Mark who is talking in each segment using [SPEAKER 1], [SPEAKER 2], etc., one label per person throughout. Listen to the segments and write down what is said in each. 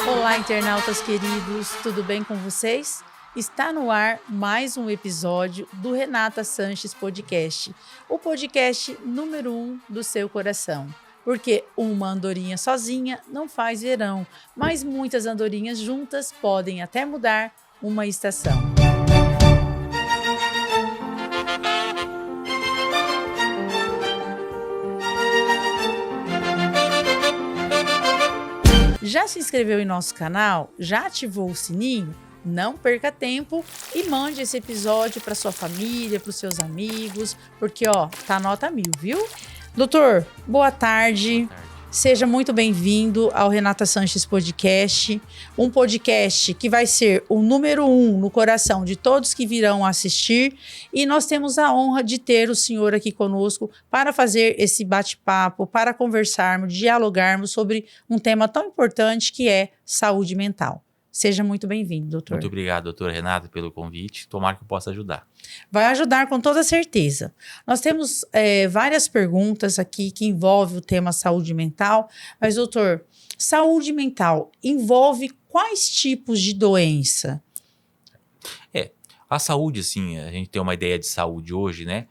[SPEAKER 1] Olá, internautas queridos, tudo bem com vocês? Está no ar mais um episódio do Renata Sanches Podcast, o podcast número 1 do seu coração. Porque uma andorinha sozinha não faz verão, mas muitas andorinhas juntas podem até mudar uma estação. Já se inscreveu em nosso canal? Já ativou o sininho? Não perca tempo e mande esse episódio para sua família, para os seus amigos, porque tá nota 1000, viu? Doutor, boa tarde. Seja muito bem-vindo ao Renata Sanches Podcast, um podcast que vai ser o número 1 no coração de todos que virão assistir, e nós temos a honra de ter o senhor aqui conosco para fazer esse bate-papo, para conversarmos, dialogarmos sobre um tema tão importante que é saúde mental. Seja muito bem-vindo, doutor.
[SPEAKER 2] Muito obrigado, doutora Renata, pelo convite. Tomara que eu possa ajudar.
[SPEAKER 1] Vai ajudar com toda certeza. Nós temos várias perguntas aqui que envolvem o tema saúde mental. Mas, doutor, saúde mental envolve quais tipos de doença?
[SPEAKER 2] A saúde, assim, a gente tem uma ideia de saúde hoje, né?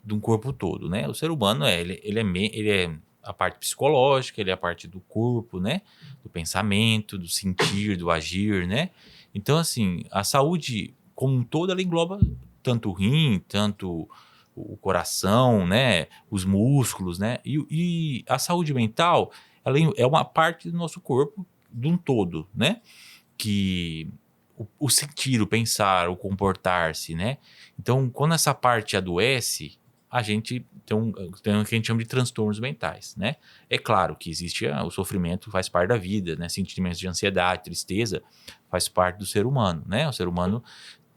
[SPEAKER 2] De um corpo todo, né? O ser humano, ele é a parte psicológica, ele é a parte do corpo, né? Do pensamento, do sentir, do agir, né? Então, assim, a saúde como um todo, ela engloba tanto o rim, tanto o coração, né? Os músculos, né? E a saúde mental, ela é uma parte do nosso corpo de um todo, né? Que o sentir, o pensar, o comportar-se, né? Então, quando essa parte adoece, a gente tem o que a gente chama de transtornos mentais, né? É claro que existe o sofrimento, faz parte da vida, né? Sentimentos de ansiedade, tristeza, faz parte do ser humano, né? O ser humano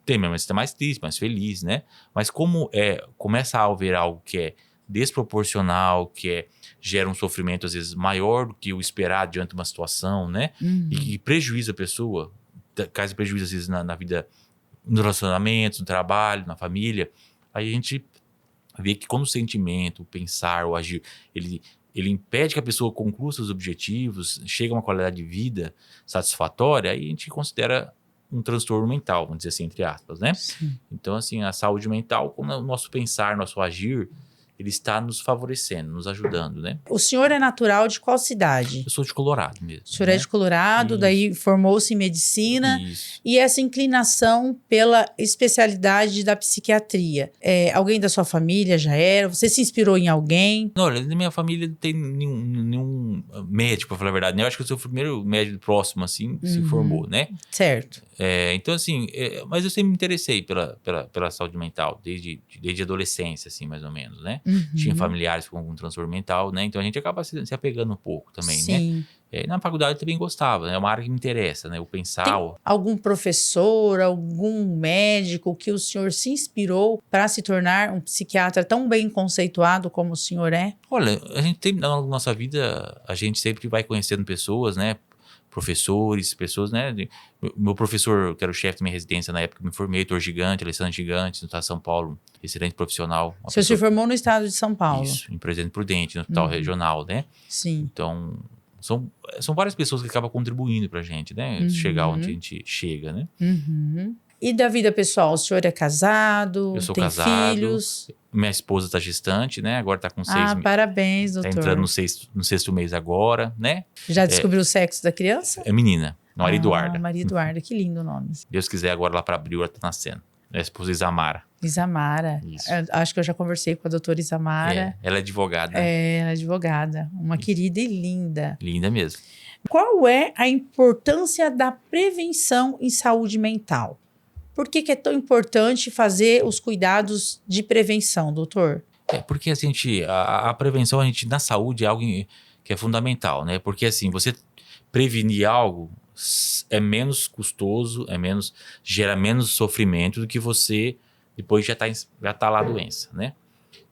[SPEAKER 2] tem momentos que está mais triste, mais feliz, né? Mas como começa a haver algo que é desproporcional, que gera um sofrimento às vezes maior do que o esperado diante de uma situação, né? E que prejuíza a pessoa, causa prejuízo às vezes na vida, nos relacionamentos, no trabalho, na família, aí a gente vê que quando o sentimento, o pensar, o agir, ele impede que a pessoa conclua seus objetivos, chega a uma qualidade de vida satisfatória, aí a gente considera um transtorno mental, vamos dizer assim, entre aspas, né?
[SPEAKER 1] Sim.
[SPEAKER 2] Então, assim, a saúde mental, como o nosso pensar, nosso agir, ele está nos favorecendo, nos ajudando, né?
[SPEAKER 1] O senhor é natural de qual cidade?
[SPEAKER 2] Eu sou de Colorado mesmo.
[SPEAKER 1] O senhor é de Colorado,
[SPEAKER 2] Isso.
[SPEAKER 1] daí formou-se em medicina.
[SPEAKER 2] Isso.
[SPEAKER 1] E essa inclinação pela especialidade da psiquiatria. Alguém da sua família já era? Você se inspirou em alguém?
[SPEAKER 2] Não, olha, na minha família não tem nenhum médico, pra falar a verdade, né? Eu acho que eu sou o primeiro médico próximo, assim, que se formou, né?
[SPEAKER 1] Certo.
[SPEAKER 2] Então, assim, mas eu sempre me interessei pela saúde mental, desde a adolescência, assim, mais ou menos, né? Tinha familiares com algum transtorno mental, né? Então a gente acaba se apegando um pouco também,
[SPEAKER 1] Sim.
[SPEAKER 2] né? Na faculdade eu também gostava, né? É uma área que me interessa, né? O pensar.
[SPEAKER 1] Tem algum professor, algum médico que o senhor se inspirou para se tornar um psiquiatra tão bem conceituado como o senhor é?
[SPEAKER 2] Olha, a gente tem, na nossa vida, a gente sempre vai conhecendo pessoas, né? Professores, pessoas, né? Meu professor, que era o chefe da minha residência na época que me formei, Heitor Gigante, Alessandro Gigante, no estado de São Paulo, excelente profissional.
[SPEAKER 1] O senhor se formou no estado de São Paulo?
[SPEAKER 2] Isso, em Presidente Prudente, no hospital regional, né?
[SPEAKER 1] Sim.
[SPEAKER 2] Então, são várias pessoas que acabam contribuindo pra gente, né? Chegar onde a gente chega, né?
[SPEAKER 1] E da vida pessoal, o senhor é casado?
[SPEAKER 2] Eu sou
[SPEAKER 1] tem
[SPEAKER 2] casado.
[SPEAKER 1] Filhos?
[SPEAKER 2] Minha esposa tá gestante, né? Agora tá com 6 meses.
[SPEAKER 1] Parabéns, doutor.
[SPEAKER 2] Tá entrando no sexto mês agora, né?
[SPEAKER 1] Já descobriu o sexo da criança?
[SPEAKER 2] É menina, Maria Eduarda.
[SPEAKER 1] Maria Eduarda, que lindo o nome.
[SPEAKER 2] Deus quiser, agora lá pra abril ela tá nascendo. Minha esposa Isamara.
[SPEAKER 1] Isamara.
[SPEAKER 2] Isso.
[SPEAKER 1] Acho que eu já conversei com a doutora Isamara.
[SPEAKER 2] Ela é advogada. Né?
[SPEAKER 1] Ela é advogada. Uma querida e linda.
[SPEAKER 2] Linda mesmo.
[SPEAKER 1] Qual é a importância da prevenção em saúde mental? Por que é tão importante fazer os cuidados de prevenção, doutor?
[SPEAKER 2] Porque assim, a prevenção, na saúde é algo que é fundamental, né? Porque assim, você prevenir algo é menos custoso, gera menos sofrimento do que você depois já tá lá a doença, né?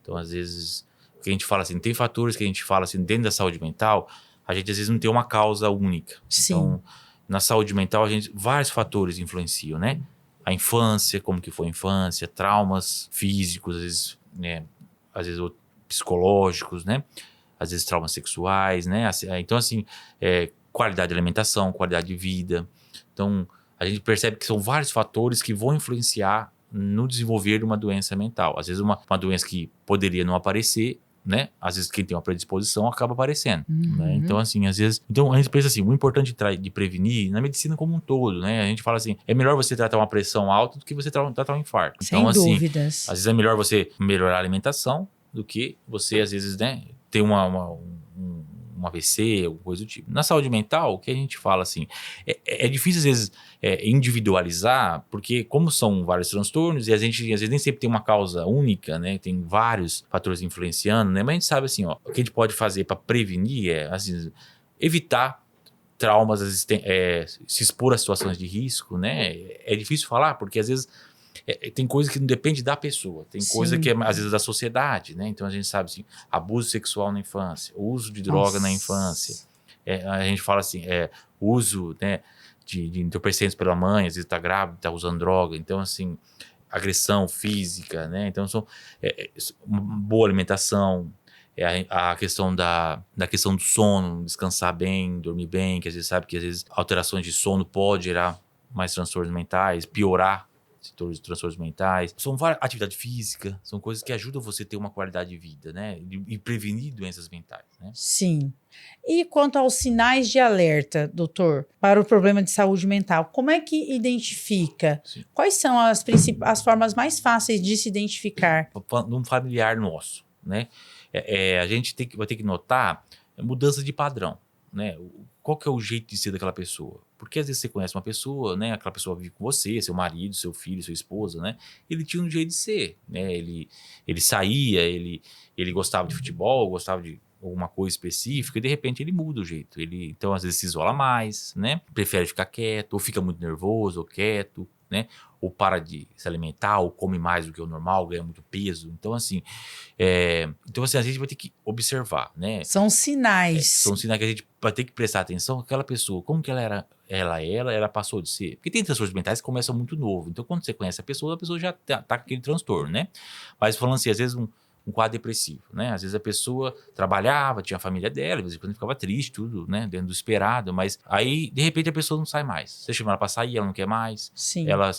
[SPEAKER 2] Então, às vezes, o que a gente fala assim, tem fatores que a gente fala assim, dentro da saúde mental, a gente às vezes não tem uma causa única.
[SPEAKER 1] Sim.
[SPEAKER 2] Então, na saúde mental, vários fatores influenciam, né? A infância, como que foi a infância, traumas físicos, às vezes, né? Às vezes psicológicos, né? Às vezes traumas sexuais, né? Então, assim, qualidade de alimentação, qualidade de vida. Então, a gente percebe que são vários fatores que vão influenciar no desenvolver de uma doença mental. Às vezes uma doença que poderia não aparecer, né? Às vezes quem tem uma predisposição acaba aparecendo, né? Então, assim, às vezes... Então, a gente pensa assim, o importante de prevenir, na medicina como um todo, né? A gente fala assim, é melhor você tratar uma pressão alta do que você tratar um infarto.
[SPEAKER 1] Sem
[SPEAKER 2] Então, assim,
[SPEAKER 1] dúvidas.
[SPEAKER 2] às vezes é melhor você melhorar a alimentação do que você, às vezes, né, ter um AVC, alguma coisa do tipo. Na saúde mental, o que a gente fala assim, é difícil às vezes individualizar, porque como são vários transtornos e a gente às vezes nem sempre tem uma causa única, né? Tem vários fatores influenciando, né? Mas a gente sabe assim, ó, o que a gente pode fazer para prevenir é assim, evitar traumas, se expor a situações de risco, né? É difícil falar, porque às vezes tem coisa que não depende da pessoa, tem coisa que é às vezes da sociedade, né? Então a gente sabe assim, abuso sexual na infância, uso de droga na infância, a gente fala assim, uso, né, de entorpecentes pela mãe, às vezes tá grávida, tá usando droga, então assim, agressão física, né? Então uma boa alimentação, a questão da questão do sono, descansar bem, dormir bem, que às vezes sabe que às vezes alterações de sono pode gerar mais transtornos mentais, piorar transtornos mentais, são várias atividade física, são coisas que ajudam você a ter uma qualidade de vida, né? E prevenir doenças mentais, né?
[SPEAKER 1] Sim. E quanto aos sinais de alerta, doutor, para o problema de saúde mental, como é que identifica?
[SPEAKER 2] Sim.
[SPEAKER 1] Quais são as formas mais fáceis de se identificar?
[SPEAKER 2] Num familiar nosso, né? A gente vai ter que notar mudança de padrão, né? Qual que é o jeito de ser daquela pessoa? Porque às vezes você conhece uma pessoa, né? Aquela pessoa vive com você, seu marido, seu filho, sua esposa, né? Ele tinha um jeito de ser, né? Ele saía, ele gostava de futebol, gostava de alguma coisa específica e de repente ele muda o jeito. Então às vezes se isola mais, né? Prefere ficar quieto, ou fica muito nervoso, ou quieto, né? Ou para de se alimentar, ou come mais do que o normal, ganha muito peso. Então assim, a gente vai ter que observar, né?
[SPEAKER 1] São sinais.
[SPEAKER 2] São sinais que a gente vai ter que prestar atenção. Aquela pessoa, como que ela era? Ela passou de ser. Porque tem transtornos mentais que começam muito novo. Então, quando você conhece a pessoa já tá com aquele transtorno, né? Mas falando assim, às vezes um quadro depressivo, né? Às vezes a pessoa trabalhava, tinha a família dela, às vezes quando ficava triste, tudo, né? Dentro do esperado. Mas aí, de repente, a pessoa não sai mais. Você chama ela pra sair, ela não quer mais.
[SPEAKER 1] Sim.
[SPEAKER 2] Ela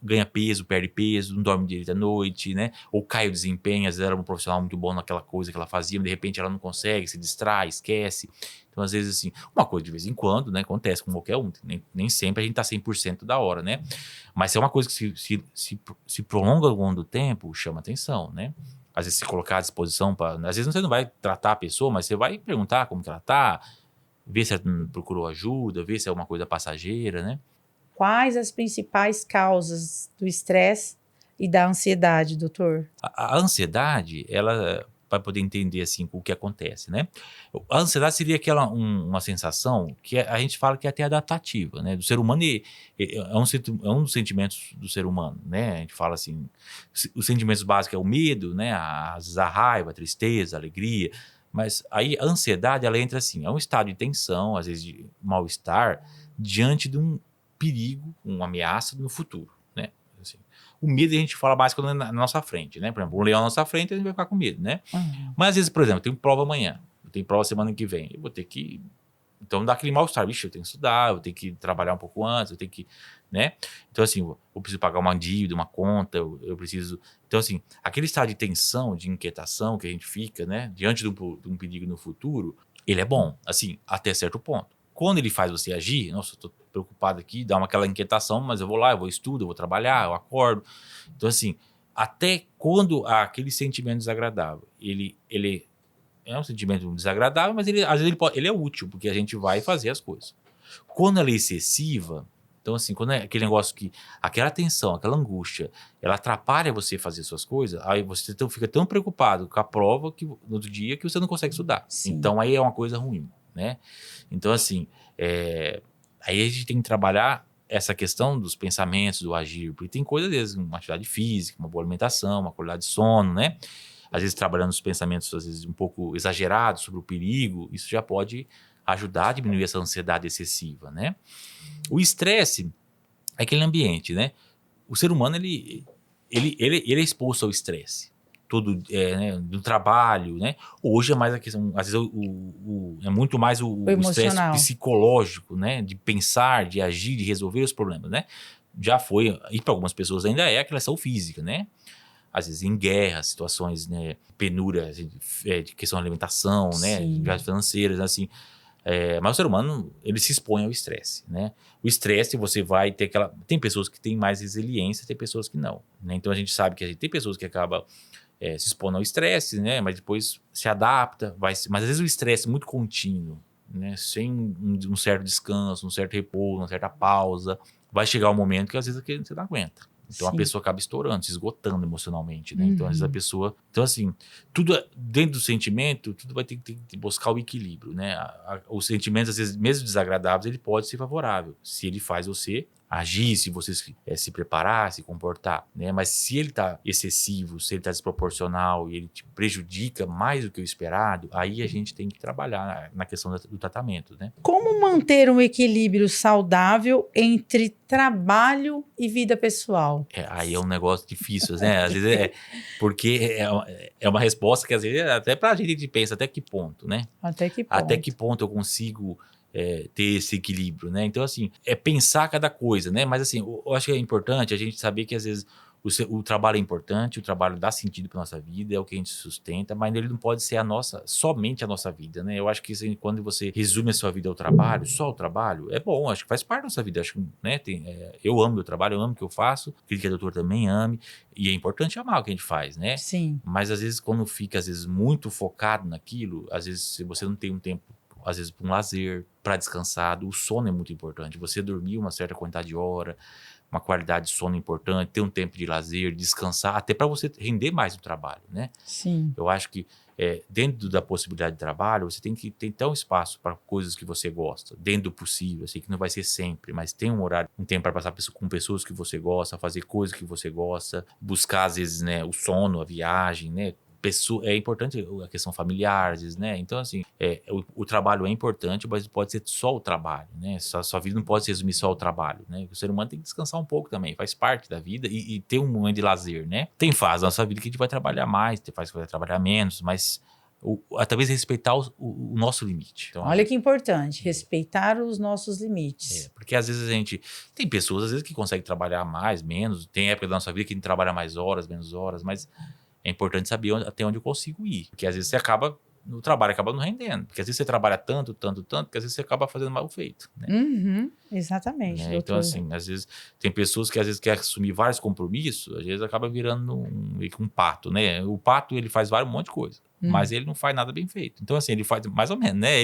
[SPEAKER 2] ganha peso, perde peso, não dorme direito à noite, né? Ou cai o desempenho, às vezes ela era um profissional muito bom naquela coisa que ela fazia, mas de repente ela não consegue, se distrai, esquece. Então, às vezes, assim, uma coisa de vez em quando, né? Acontece com qualquer um. Nem sempre a gente tá 100% da hora, né? Mas se é uma coisa que se prolonga ao longo do tempo, chama atenção, né? Às vezes se colocar à disposição para... Às vezes você não vai tratar a pessoa, mas você vai perguntar como que ela tá, ver se ela procurou ajuda, ver se é uma coisa passageira, né?
[SPEAKER 1] Quais as principais causas do estresse e da ansiedade, doutor?
[SPEAKER 2] A ansiedade, ela, para poder entender assim o que acontece, né? A ansiedade seria uma sensação que a gente fala que é até adaptativa, né? Do ser humano, é um dos sentimentos do ser humano, né? A gente fala assim, os sentimentos básicos é o medo, né? A raiva, a tristeza, a alegria. Mas aí a ansiedade, ela entra assim, é um estado de tensão, às vezes de mal-estar, diante de um perigo, uma ameaça no futuro, né? Assim, o medo a gente fala mais quando é na nossa frente, né? Por exemplo, um leão na nossa frente, a gente vai ficar com medo, né?
[SPEAKER 1] Uhum.
[SPEAKER 2] Mas às vezes, por exemplo, eu tenho prova amanhã, eu tenho prova semana que vem, eu vou ter que... Então dá aquele mal-estar, vixe, eu tenho que estudar, eu tenho que trabalhar um pouco antes, eu tenho que, né? Então assim, eu preciso pagar uma dívida, uma conta, eu preciso... Então assim, aquele estado de tensão, de inquietação que a gente fica, né? Diante de um perigo no futuro, ele é bom, assim, até certo ponto. Quando ele faz você agir, nossa, eu tô preocupado aqui, dá aquela inquietação, mas eu vou lá, eu vou estudo, eu vou trabalhar, eu acordo. Então assim, até quando aquele sentimento desagradável, ele é um sentimento desagradável, mas às vezes ele é útil, porque a gente vai fazer as coisas. Quando ela é excessiva, então assim, quando é aquele negócio que, aquela tensão, aquela angústia, ela atrapalha você fazer suas coisas, aí você fica tão preocupado com a prova que, no outro dia que você não consegue estudar.
[SPEAKER 1] Sim.
[SPEAKER 2] Então aí é uma coisa ruim, né? Então assim, aí a gente tem que trabalhar essa questão dos pensamentos, do agir, porque tem coisas, às vezes, uma atividade física, uma boa alimentação, uma qualidade de sono, né? Às vezes trabalhando os pensamentos, às vezes, um pouco exagerados sobre o perigo, isso já pode ajudar a diminuir essa ansiedade excessiva, né? O estresse é aquele ambiente, né? O ser humano, ele é exposto ao estresse. né, do trabalho, né? Hoje é mais a questão, às vezes é muito mais o estresse
[SPEAKER 1] emocional.
[SPEAKER 2] psicológico, né? De pensar, de agir, de resolver os problemas, né? Já foi, e para algumas pessoas ainda é a questão física, né? Às vezes em guerra, situações, né, penúria, assim, de questão de alimentação, né,
[SPEAKER 1] Sim.
[SPEAKER 2] de financeiras, assim. Mas o ser humano, ele se expõe ao estresse, né? O estresse, você vai ter aquela... Tem pessoas que têm mais resiliência, tem pessoas que não, né? Então a gente sabe que tem pessoas que acabam se expondo ao estresse, né? Mas depois se adapta, mas às vezes o estresse muito contínuo, né? Sem um certo descanso, um certo repouso, uma certa pausa, vai chegar um momento que às vezes você não aguenta. Então a
[SPEAKER 1] Sim.
[SPEAKER 2] pessoa acaba estourando, se esgotando emocionalmente, né? Então às vezes a
[SPEAKER 1] Uhum.
[SPEAKER 2] pessoa... Então assim, tudo dentro do sentimento, tudo vai ter que buscar o equilíbrio, né? Os sentimentos, às vezes, mesmo desagradáveis, ele pode ser favorável, se ele faz você agir, se você se preparar, se comportar, né? Mas se ele tá excessivo, se ele tá desproporcional e ele te prejudica mais do que o esperado, aí a gente tem que trabalhar na questão do tratamento, né?
[SPEAKER 1] Como manter um equilíbrio saudável entre trabalho e vida pessoal?
[SPEAKER 2] Aí é um negócio difícil, né? Às vezes porque é uma resposta que às vezes até pra gente pensa até que ponto, né?
[SPEAKER 1] Até que
[SPEAKER 2] Até que
[SPEAKER 1] ponto?
[SPEAKER 2] ponto eu consigo ter esse equilíbrio, né? Então, assim, é pensar cada coisa, né? Mas, assim, eu acho que é importante a gente saber que, às vezes, o trabalho é importante, o trabalho dá sentido para nossa vida, é o que a gente sustenta, mas ele não pode ser somente a nossa vida, né? Eu acho que assim, quando você resume a sua vida ao trabalho, só o trabalho, é bom, acho que faz parte da nossa vida. Acho que, né, eu amo meu trabalho, eu amo o que eu faço, acredito que a doutora também ame, e é importante amar o que a gente faz, né?
[SPEAKER 1] Sim.
[SPEAKER 2] Mas, às vezes, quando fica, às vezes, muito focado naquilo, às vezes, se você não tem um tempo, às vezes, para um lazer, para descansar, o sono é muito importante. Você dormir uma certa quantidade de hora, uma qualidade de sono importante, ter um tempo de lazer, descansar, até para você render mais no trabalho, né?
[SPEAKER 1] Sim.
[SPEAKER 2] Eu acho que dentro da possibilidade de trabalho, você tem que ter um espaço para coisas que você gosta, dentro do possível. Eu sei que não vai ser sempre, mas tem um horário, um tempo para passar com pessoas que você gosta, fazer coisas que você gosta, buscar, às vezes, né, o sono, a viagem, né? É importante a questão familiar, às vezes, né? Então, assim, o trabalho é importante, mas pode ser só o trabalho, né? Sua vida não pode se resumir só ao trabalho, né? O ser humano tem que descansar um pouco também, faz parte da vida e ter um momento de lazer, né? Tem fase na nossa vida que a gente vai trabalhar mais, tem fase que vai trabalhar menos, mas talvez respeitar o nosso limite. Então,
[SPEAKER 1] Olha que importante, respeitar os nossos limites.
[SPEAKER 2] porque às vezes tem pessoas às vezes que conseguem trabalhar mais, menos, tem época da nossa vida que a gente trabalha mais horas, menos horas, mas é importante saber até onde eu consigo ir. Porque às vezes o trabalho acaba não rendendo. Porque às vezes você trabalha tanto, que às vezes você acaba fazendo mal feito, né?
[SPEAKER 1] Exatamente,
[SPEAKER 2] Né? Então,
[SPEAKER 1] doutor.
[SPEAKER 2] assim, às vezes tem pessoas que às vezes querem assumir vários compromissos, às vezes acaba virando meio que um pato, né? O pato, ele faz um monte de coisa, mas ele não faz nada bem feito. Então, assim, ele faz mais ou menos, né?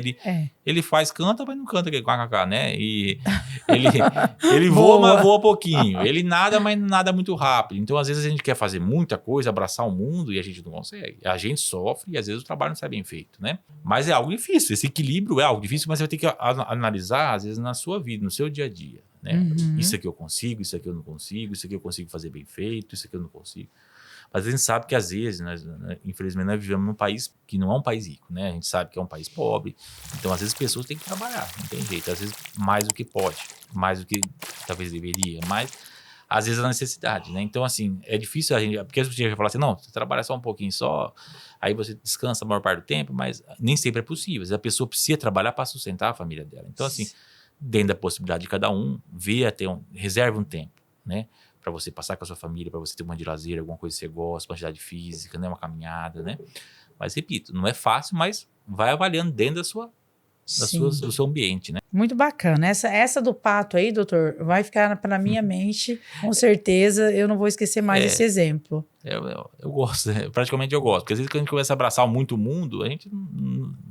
[SPEAKER 2] Ele faz, canta, mas não canta aquele kkk, né? E ele voa, mas voa pouquinho. Ele nada, mas nada muito rápido. Então, às vezes a gente quer fazer muita coisa, abraçar o mundo e a gente não consegue. A gente sofre e às vezes o trabalho não sai bem feito, né? Mas é algo difícil. Esse equilíbrio é algo difícil, mas você vai ter que analisar, às vezes, na sua vida, no seu dia a dia. Né? Isso aqui eu consigo, isso aqui eu não consigo, isso aqui eu consigo fazer bem feito, isso aqui eu não consigo. Mas a gente sabe que às vezes, infelizmente, nós vivemos num país que não é um país rico, né? A gente sabe que é um país pobre, então às vezes as pessoas têm que trabalhar, não tem jeito. Às vezes mais do que pode, mais do que talvez deveria, mas às vezes a necessidade, né? Então, assim, é difícil a gente... Porque as pessoas vão falar assim, não, você trabalha só um pouquinho só, aí você descansa a maior parte do tempo, mas nem sempre é possível. Às vezes a pessoa precisa trabalhar para sustentar a família dela. Então, assim, dentro da possibilidade de cada um, reserva um tempo, né? Para você passar com a sua família, para você ter uma de lazer, alguma coisa que você gosta, uma atividade física, né? Uma caminhada, né? Mas, repito, não é fácil, mas vai avaliando dentro do seu ambiente, né?
[SPEAKER 1] Muito bacana. Essa do pato aí, doutor, vai ficar para minha mente, com certeza. Eu não vou esquecer mais esse exemplo.
[SPEAKER 2] Eu gosto, praticamente eu gosto. Porque às vezes quando a gente começa a abraçar muito o mundo, a gente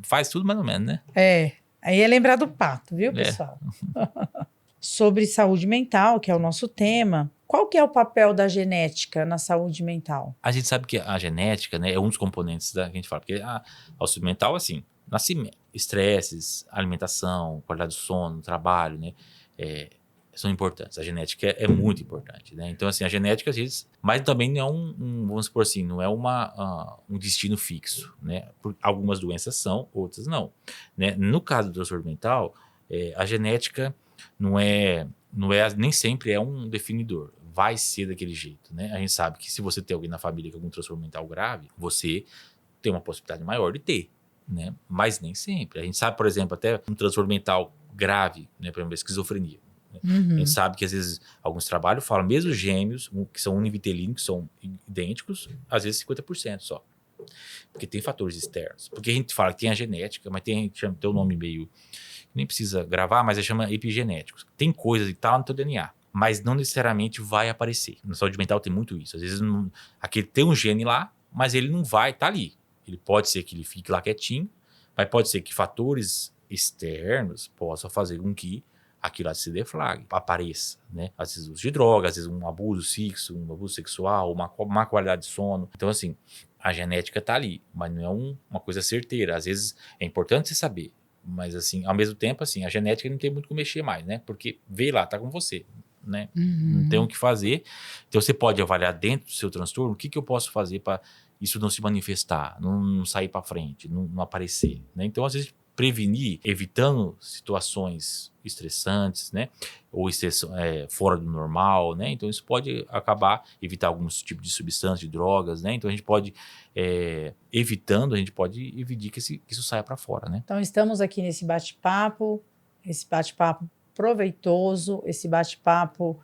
[SPEAKER 2] faz tudo mais ou menos, né?
[SPEAKER 1] Aí é lembrar do pato, viu, pessoal? Sobre saúde mental, que é o nosso tema. Qual que é o papel da genética na saúde mental?
[SPEAKER 2] A gente sabe que a genética, né, é um dos componentes que a gente fala. Porque a saúde mental, assim, estresses, alimentação, qualidade do sono, trabalho, né? São importantes. A genética é muito importante, né? Então, assim, a genética, às vezes... Mas também não é vamos supor assim, não é um destino fixo, né? Algumas doenças são, outras não. Né? No caso do transtorno mental, a genética nem sempre é um definidor. vai ser daquele jeito, né? A gente sabe que se você tem alguém na família com algum transtorno mental grave, você tem uma possibilidade maior de ter, né? Mas nem sempre. A gente sabe, por exemplo, até um transtorno mental grave, né? Por exemplo, a esquizofrenia. A gente sabe que às vezes alguns trabalhos falam, mesmo gêmeos, que são univitelíneos, que são idênticos, às vezes 50% só. Porque tem fatores externos. Porque a gente fala que tem a genética, mas tem um nome meio... Nem precisa gravar, mas chama epigenéticos. Tem coisas e tal no teu DNA, mas não necessariamente vai aparecer. Na saúde mental tem muito isso. Às vezes aquele tem um gene lá, mas ele não vai estar ali. Ele pode ser que ele fique lá quietinho, mas pode ser que fatores externos possam fazer com que aquilo lá se deflagre, apareça, né? Às vezes uso de droga, às vezes um abuso fixo, um abuso sexual, uma má qualidade de sono. Então, assim, a genética tá ali, mas não é uma coisa certeira. Às vezes é importante você saber, mas, assim, ao mesmo tempo, assim, a genética não tem muito o que mexer mais, né? Porque veio lá, tá com você, né? Não tem o que fazer. Então, você pode avaliar dentro do seu transtorno o que eu posso fazer para isso não se manifestar, não sair para frente, não aparecer, né? Então, às vezes, prevenir, evitando situações estressantes, né? Ou fora do normal, né? Então, isso pode acabar, evitar alguns tipos de substâncias, de drogas, né? Então, a gente pode, evitando, a gente pode evitar que isso saia para fora, né?
[SPEAKER 1] Então, estamos aqui nesse bate-papo proveitoso, esse bate-papo,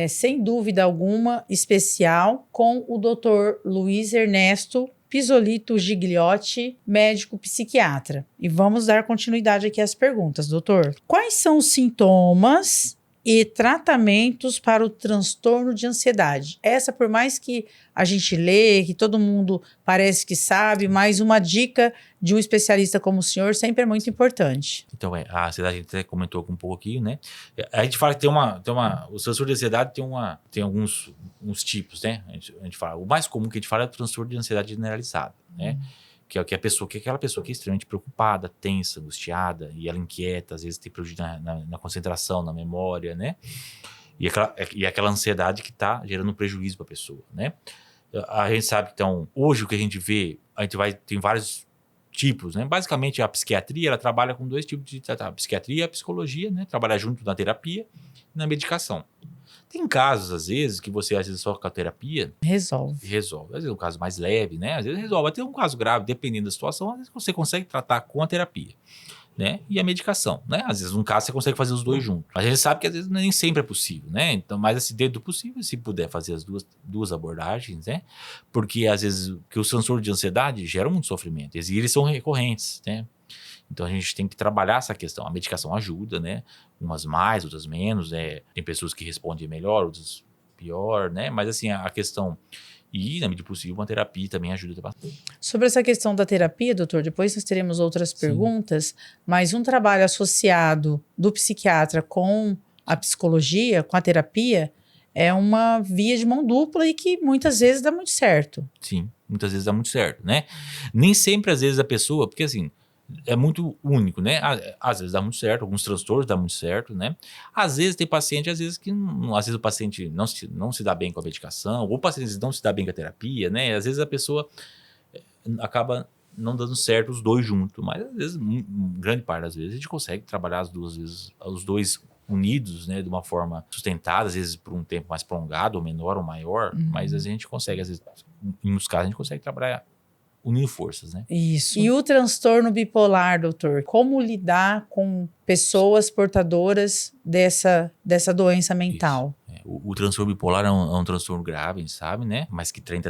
[SPEAKER 1] sem dúvida alguma, especial, com o Dr. Luiz Ernesto Pisolito Gigliotti, médico psiquiatra. E vamos dar continuidade aqui às perguntas, doutor. Quais são os sintomas e tratamentos para o transtorno de ansiedade? Essa, por mais que a gente lê, que todo mundo parece que sabe, mas uma dica de um especialista como o senhor sempre é muito importante.
[SPEAKER 2] Então, a ansiedade, a gente até comentou um pouquinho, né? A gente fala que o transtorno de ansiedade tem alguns tipos, né? A gente fala, o mais comum que a gente fala é o transtorno de ansiedade generalizada, né? Que é aquela pessoa que é extremamente preocupada, tensa, angustiada, e ela inquieta, às vezes tem prejuízo na concentração, na memória, né? E aquela ansiedade que está gerando um prejuízo para a pessoa, né? A gente sabe que, então, hoje o que a gente vê, tem vários tipos, né? Basicamente, a psiquiatria, ela trabalha com 2 tipos de tratamento. A psiquiatria e a psicologia, né? Trabalha junto na terapia e na medicação. Tem casos, às vezes, que você, às vezes, só com a terapia... Resolve. Às vezes é um caso mais leve, né? Às vezes resolve. Vai ter um caso grave, dependendo da situação, às vezes você consegue tratar com a terapia, né? E a medicação, né? Às vezes, num caso, você consegue fazer os 2 juntos. Mas a gente sabe que, às vezes, nem sempre é possível, né? Então, mas, assim, dentro do possível, se puder fazer as duas abordagens, né? Porque, às vezes, que os transtornos de ansiedade geram muito sofrimento. E eles são recorrentes, né? Então, a gente tem que trabalhar essa questão. A medicação ajuda, né? Umas mais, outras menos, né? Tem pessoas que respondem melhor, outras pior, né? Mas, assim, a questão... E, na medida possível, uma terapia também ajuda bastante.
[SPEAKER 1] Sobre essa questão da terapia, doutor, depois nós teremos outras perguntas, mas um trabalho associado do psiquiatra com a psicologia, com a terapia, é uma via de mão dupla e que muitas vezes dá muito certo.
[SPEAKER 2] Sim, muitas vezes dá muito certo, né? Nem sempre, às vezes, a pessoa... Porque, assim... É muito único, né? Às vezes dá muito certo, alguns transtornos dá muito certo, né? Às vezes tem paciente, às vezes o paciente não se dá bem com a medicação, ou o paciente não se dá bem com a terapia, né? Às vezes a pessoa acaba não dando certo os 2 juntos, mas às vezes, grande parte das vezes, a gente consegue trabalhar os dois unidos, né? De uma forma sustentada, às vezes por um tempo mais prolongado, ou menor ou maior, mas às vezes a gente consegue, às vezes, em muitos casos, a gente consegue trabalhar unindo forças, né?
[SPEAKER 1] Isso. E o transtorno bipolar, doutor? Como lidar com pessoas portadoras dessa doença mental?
[SPEAKER 2] O transtorno bipolar é um transtorno grave, a gente sabe, né? Mas que tem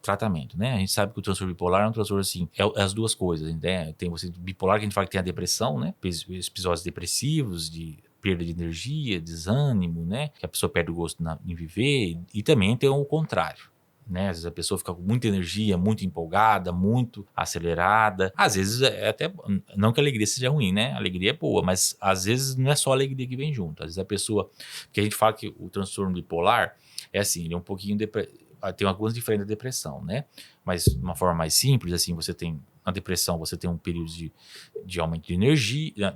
[SPEAKER 2] tratamento, né? A gente sabe que o transtorno bipolar é um transtorno, assim, é as duas coisas, né? Tem bipolar, que a gente fala que tem a depressão, né? Episódios depressivos, de perda de energia, desânimo, né? Que a pessoa perde o gosto em viver. E também tem o contrário, né? Às vezes a pessoa fica com muita energia, muito empolgada, muito acelerada. Às vezes até, não que a alegria seja ruim, né? A alegria é boa, mas às vezes não é só a alegria que vem junto. Às vezes a pessoa... Porque a gente fala que o transtorno bipolar é assim, ele é um pouquinho... Tem algumas diferentes da depressão, né? Mas de uma forma mais simples, assim, você tem... Na depressão, você tem um período de aumento de energia,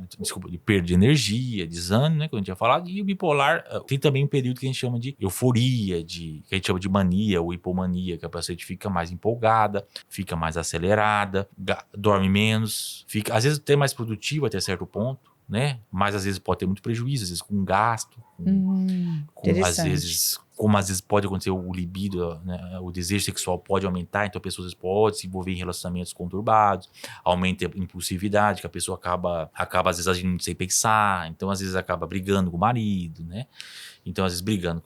[SPEAKER 2] de perda de energia, desânimo, né, que a gente tinha falado, e o bipolar tem também um período que a gente chama de euforia, que a gente chama de mania ou hipomania, que a pessoa fica mais empolgada, fica mais acelerada, dorme menos, fica, às vezes, até mais produtiva até certo ponto, né? Mas às vezes pode ter muito prejuízo, às vezes com gasto, às vezes como às vezes pode acontecer o libido, né, o desejo sexual pode aumentar, então a pessoa às vezes pode se envolver em relacionamentos conturbados, aumenta a impulsividade, que a pessoa acaba às vezes agindo sem pensar, então às vezes acaba brigando com o marido, né? Então às vezes brigando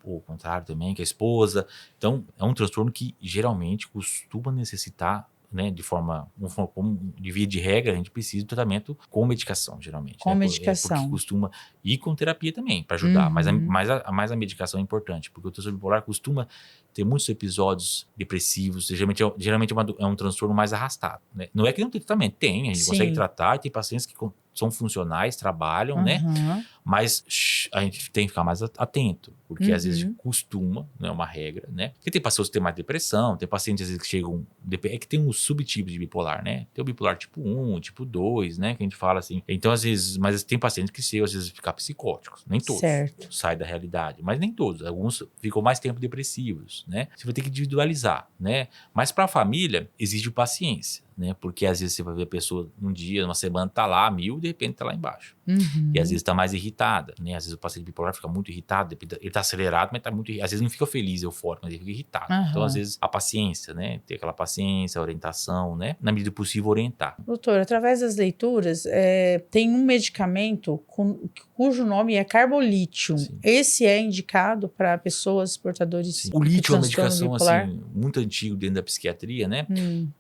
[SPEAKER 2] ou o contrário também, com a esposa. Então é um transtorno que geralmente costuma necessitar, né, de via de regra, a gente precisa de tratamento com medicação, geralmente,
[SPEAKER 1] Com
[SPEAKER 2] né? Porque
[SPEAKER 1] medicação.
[SPEAKER 2] costuma ir com terapia também, para ajudar, mas a medicação é importante, porque o transtorno bipolar costuma ter muitos episódios depressivos, geralmente é um transtorno mais arrastado, né? Não é que não tem tratamento, tem, a gente consegue
[SPEAKER 1] Sim.
[SPEAKER 2] tratar, e tem pacientes que são funcionais, trabalham, né?
[SPEAKER 1] Aham.
[SPEAKER 2] Mas a gente tem que ficar mais atento, porque às vezes costuma, não é uma regra, né? Porque tem pacientes que têm mais depressão, tem pacientes às vezes que chegam... É que tem uns subtipos de bipolar, né? Tem o bipolar tipo 1, tipo 2, né? Que a gente fala assim. Então, às vezes... Mas tem pacientes que chegam, às vezes, a ficar psicóticos. Nem todos.
[SPEAKER 1] Certo.
[SPEAKER 2] Sai da realidade. Mas nem todos. Alguns ficam mais tempo depressivos, né? Você vai ter que individualizar, né? Mas para a família, exige paciência, né? Porque às vezes você vai ver a pessoa um dia, numa semana, tá lá a 1000, de repente tá lá embaixo. E às vezes tá mais irritada, né? Às vezes o paciente bipolar fica muito irritado, ele tá acelerado, mas tá muito irritado. Às vezes não fica feliz, eufórico, mas ele fica irritado. Então, às vezes, a paciência, né? Ter aquela paciência, a orientação, né? Na medida do possível, orientar.
[SPEAKER 1] Doutor, através das leituras, tem um medicamento cujo nome é carbolítio.
[SPEAKER 2] Sim.
[SPEAKER 1] Esse é indicado para pessoas portadores
[SPEAKER 2] O
[SPEAKER 1] de
[SPEAKER 2] lítio é uma
[SPEAKER 1] transtorno
[SPEAKER 2] medicação
[SPEAKER 1] bipolar?
[SPEAKER 2] assim, muito antiga dentro da psiquiatria, né?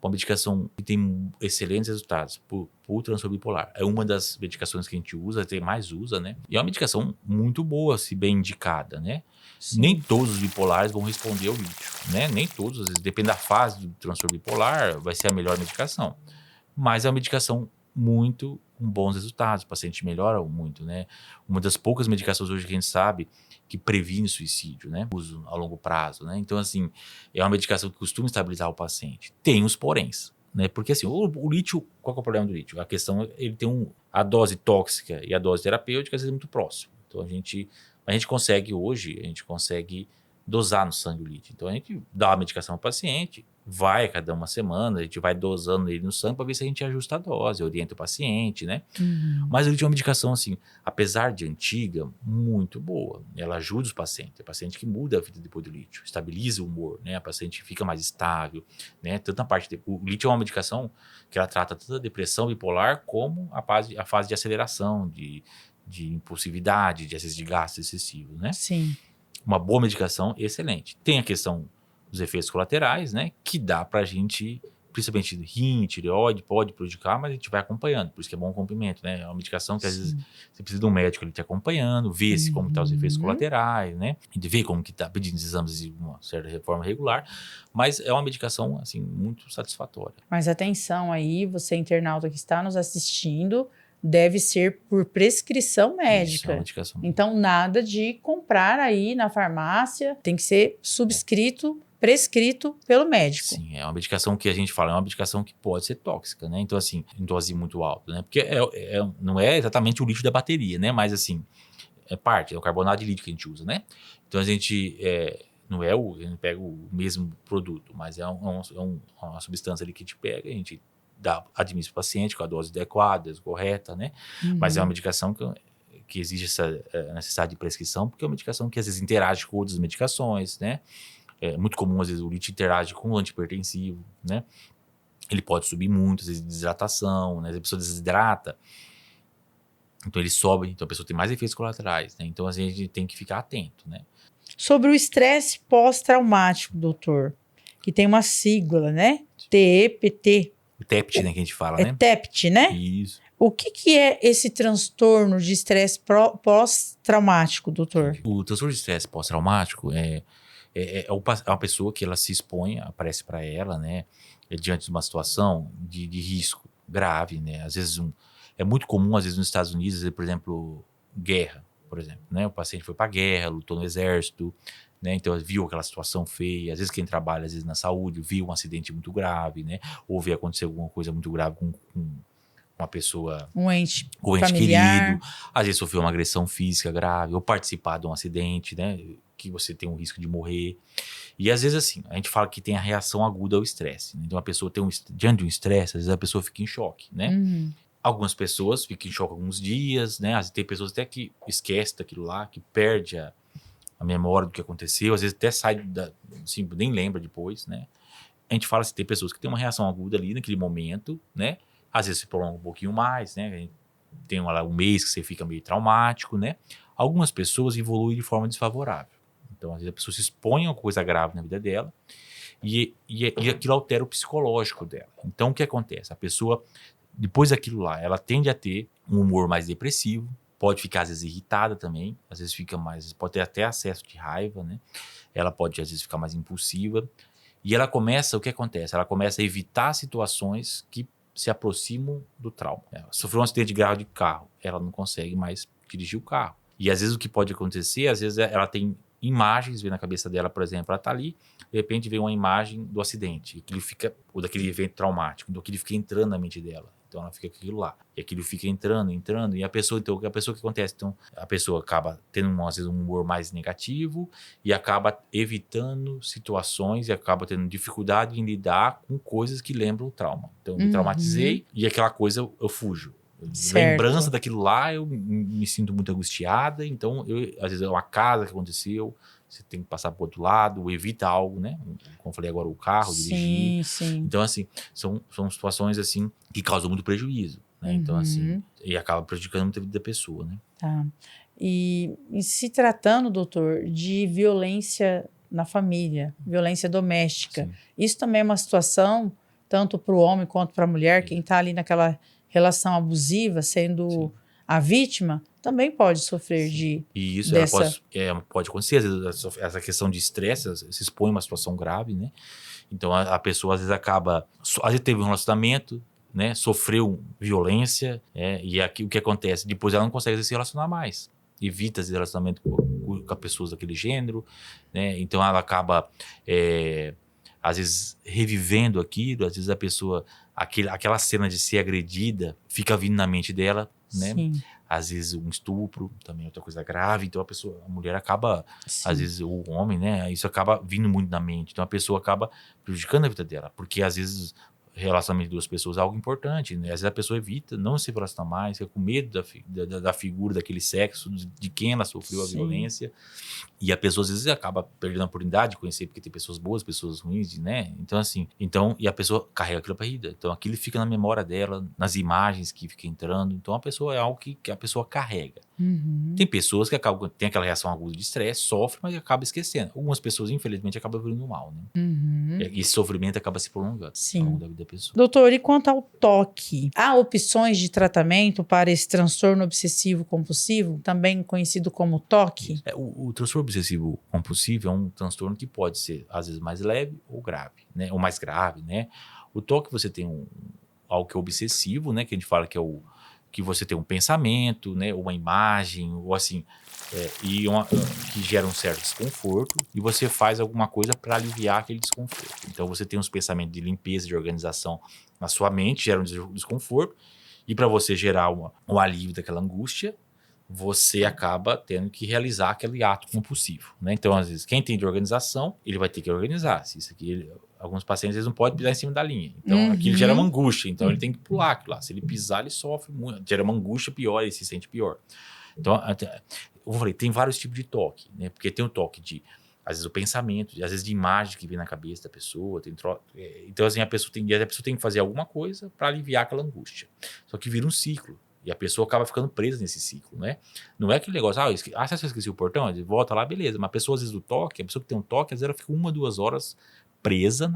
[SPEAKER 2] Uma medicação que tem excelentes resultados para o transtorno bipolar. É uma das medicações que a gente usa, tem mais usa, né? E é uma medicação muito boa, se bem indicada, né?
[SPEAKER 1] Sim.
[SPEAKER 2] Nem todos os bipolares vão responder ao lítio, né? Nem todos, às vezes, depende da fase do transtorno bipolar, vai ser a melhor medicação. Mas é uma medicação muito com bons resultados, o paciente melhora muito, né? Uma das poucas medicações hoje que a gente sabe que previne suicídio, né? Uso a longo prazo, né? Então, assim, é uma medicação que costuma estabilizar o paciente. Tem os poréns, né? Porque, assim, o lítio, qual que é o problema do lítio? A questão é ele tem a dose tóxica e a dose terapêutica às vezes é muito próximo. Então, a gente consegue dosar no sangue o lítio. Então, a gente dá a medicação ao paciente, vai a cada uma semana, a gente vai dosando ele no sangue para ver se a gente ajusta a dose, orienta o paciente, né? Mas o lítio é uma medicação, assim, apesar de antiga, muito boa. Ela ajuda os pacientes. Tem paciente que muda a vida depois do lítio, estabiliza o humor, né? A paciente fica mais estável, né? Tanto na parte... O lítio é uma medicação que ela trata tanto a depressão bipolar como a fase de aceleração, de impulsividade, de às de gasto excessivo, né?
[SPEAKER 1] Sim.
[SPEAKER 2] Uma boa medicação, excelente. Tem a questão dos efeitos colaterais, né? Que dá pra gente, principalmente rim, tireoide, pode prejudicar, mas a gente vai acompanhando. Por isso que é bom o comprimento, né? É uma medicação que às vezes você precisa de um médico ali te acompanhando, ver se como tá os efeitos colaterais, né? A gente vê como que tá pedindo exames de uma certa reforma regular, mas é uma medicação, assim, muito satisfatória.
[SPEAKER 1] Mas atenção aí, você internauta que está nos assistindo, deve ser por prescrição médica.
[SPEAKER 2] Isso, é uma medicação.
[SPEAKER 1] Então, nada de comprar aí na farmácia, tem que ser prescrito pelo médico.
[SPEAKER 2] Sim, é uma medicação que a gente fala, é uma medicação que pode ser tóxica, né? Então, assim, em dose muito alta, né? Porque não é exatamente o lítio da bateria, né? Mas, assim, é o carbonato de lítio que a gente usa, né? Então, a gente a gente pega o mesmo produto, mas é uma substância ali que a gente pega, a gente administra o paciente com a dose adequada, correta, né? Mas é uma medicação que exige essa necessidade de prescrição, porque é uma medicação que às vezes interage com outras medicações, né? É muito comum, às vezes, o lítio interage com o antihipertensivo, né? Ele pode subir muito, às vezes, desidratação, né? A pessoa desidrata, então ele sobe, então a pessoa tem mais efeitos colaterais, né? Então, assim, a gente tem que ficar atento, né?
[SPEAKER 1] Sobre o estresse pós-traumático, doutor, que tem uma sigla, né? TEPT.
[SPEAKER 2] O TEPT, né, que a gente fala, né?
[SPEAKER 1] TEPT, né?
[SPEAKER 2] Isso.
[SPEAKER 1] O que é esse transtorno de estresse pós-traumático, doutor?
[SPEAKER 2] O transtorno de estresse pós-traumático é uma pessoa que ela se expõe, aparece para ela, né, diante de uma situação de risco grave, né? Às vezes é muito comum, às vezes nos Estados Unidos, por exemplo, guerra, por exemplo, né? O paciente foi para a guerra, lutou no exército, né? Então viu aquela situação feia. Às vezes quem trabalha, às vezes na saúde, viu um acidente muito grave, né? Ou vê acontecer alguma coisa muito grave com uma pessoa,
[SPEAKER 1] um ente
[SPEAKER 2] familiar, querido, às vezes sofreu uma agressão física grave, ou participar de um acidente, né? Que você tem um risco de morrer. E às vezes, assim, a gente fala que tem a reação aguda ao estresse, né? Então a pessoa diante de um estresse, às vezes a pessoa fica em choque, né? Algumas pessoas ficam em choque alguns dias, né? Às vezes tem pessoas até que esquecem daquilo lá, que perde a memória do que aconteceu, às vezes até sai, assim, nem lembra depois, né? A gente fala assim, tem pessoas que têm uma reação aguda ali naquele momento, né? Às vezes se prolonga um pouquinho mais, né? Tem um mês que você fica meio traumático, né? Algumas pessoas evoluem de forma desfavorável. Então, às vezes a pessoa se expõe a uma coisa grave na vida dela e aquilo altera o psicológico dela. Então, o que acontece? A pessoa, depois daquilo lá, ela tende a ter um humor mais depressivo, pode ficar, às vezes, irritada também, às vezes fica mais, pode ter até acesso de raiva, né? Ela pode, às vezes, ficar mais impulsiva. E ela começa, o que acontece? Ela começa a evitar situações que se aproximam do trauma. Ela sofreu um acidente grave de carro, ela não consegue mais dirigir o carro. E às vezes o que pode acontecer, às vezes ela tem imagens, vem na cabeça dela, por exemplo, ela tá ali, de repente vem uma imagem do acidente, ou daquele evento traumático, então aquilo fica entrando na mente dela. Então ela fica com aquilo lá. E aquilo fica entrando, e a pessoa, então, que acontece? Então, a pessoa acaba tendo, às vezes, um humor mais negativo e acaba evitando situações e acaba tendo dificuldade em lidar com coisas que lembram o trauma. Então, eu me traumatizei e aquela coisa eu fujo. Lembrança daquilo lá, eu me sinto muito angustiada. Então, às vezes é uma casa que aconteceu, você tem que passar para o outro lado, ou evita algo, né? Como eu falei agora, o carro, dirigir.
[SPEAKER 1] Sim.
[SPEAKER 2] Então, assim, são situações, assim, que causam muito prejuízo, né? Então, assim, e acaba prejudicando muito a vida da pessoa, né?
[SPEAKER 1] Tá. E se tratando, doutor, de violência na família, violência doméstica, isso também é uma situação, tanto para o homem quanto para a mulher, quem está ali naquela relação abusiva, sendo a vítima, também pode sofrer de...
[SPEAKER 2] E isso pode acontecer, às vezes, essa questão de estresse, se expõe a uma situação grave, né? Então, a pessoa, às vezes, às vezes teve um relacionamento, né? Sofreu violência, e aqui o que acontece? Depois ela não consegue se relacionar mais. Evita esse relacionamento com pessoas daquele gênero, né? Então, ela acaba, às vezes, revivendo aquilo, às vezes a pessoa... Aquela cena de ser agredida fica vindo na mente dela, né?
[SPEAKER 1] Sim.
[SPEAKER 2] Às vezes um estupro também é outra coisa grave, então a mulher acaba, às vezes o homem, né? Isso acaba vindo muito na mente, então a pessoa acaba prejudicando a vida dela, porque às vezes relacionamento de duas pessoas é algo importante, né? Às vezes a pessoa evita, não se relaciona mais, fica com medo da figura daquele sexo, de quem ela sofreu a violência, e a pessoa às vezes acaba perdendo a oportunidade de conhecer, porque tem pessoas boas, pessoas ruins, né? Então assim, e a pessoa carrega aquilo pra vida, então aquilo fica na memória dela, nas imagens que fica entrando, então a pessoa é algo que a pessoa carrega. Tem pessoas que tem aquela reação aguda de estresse, sofre, mas acaba esquecendo. Algumas pessoas, infelizmente, acabam virando mal, né? E esse sofrimento acaba se prolongando ao longo da vida da pessoa.
[SPEAKER 1] Doutor, e quanto ao toque? Há opções de tratamento para esse transtorno obsessivo compulsivo, também conhecido como toque?
[SPEAKER 2] O transtorno obsessivo compulsivo é um transtorno que pode ser, às vezes, mais leve ou grave, né? Ou mais grave, né? O toque, você tem algo que é obsessivo, né? Que a gente fala que é que você tem um pensamento, né? Uma imagem, ou assim, que gera um certo desconforto, e você faz alguma coisa para aliviar aquele desconforto. Então você tem uns pensamentos de limpeza, de organização na sua mente, gera um desconforto, e para você gerar um alívio daquela angústia, você acaba tendo que realizar aquele ato compulsivo, né? Então, às vezes, quem tem de organização, ele vai ter que organizar. Se isso aqui, alguns pacientes eles não podem pisar em cima da linha. Então, aquilo gera uma angústia. Então, ele tem que pular aquilo lá. Se ele pisar, ele sofre muito. Gera uma angústia pior, ele se sente pior. Então, eu falei, tem vários tipos de toque, né? Porque tem o toque de, às vezes, o pensamento, às vezes, de imagem que vem na cabeça da pessoa. Então, assim, a pessoa tem que fazer alguma coisa para aliviar aquela angústia. Só que vira um ciclo. E a pessoa acaba ficando presa nesse ciclo, né? Não é aquele negócio, se você esqueceu o portão, ele volta lá, beleza. Mas a pessoa, às vezes, a pessoa que tem um toque, às vezes ela fica 1, 2 horas presa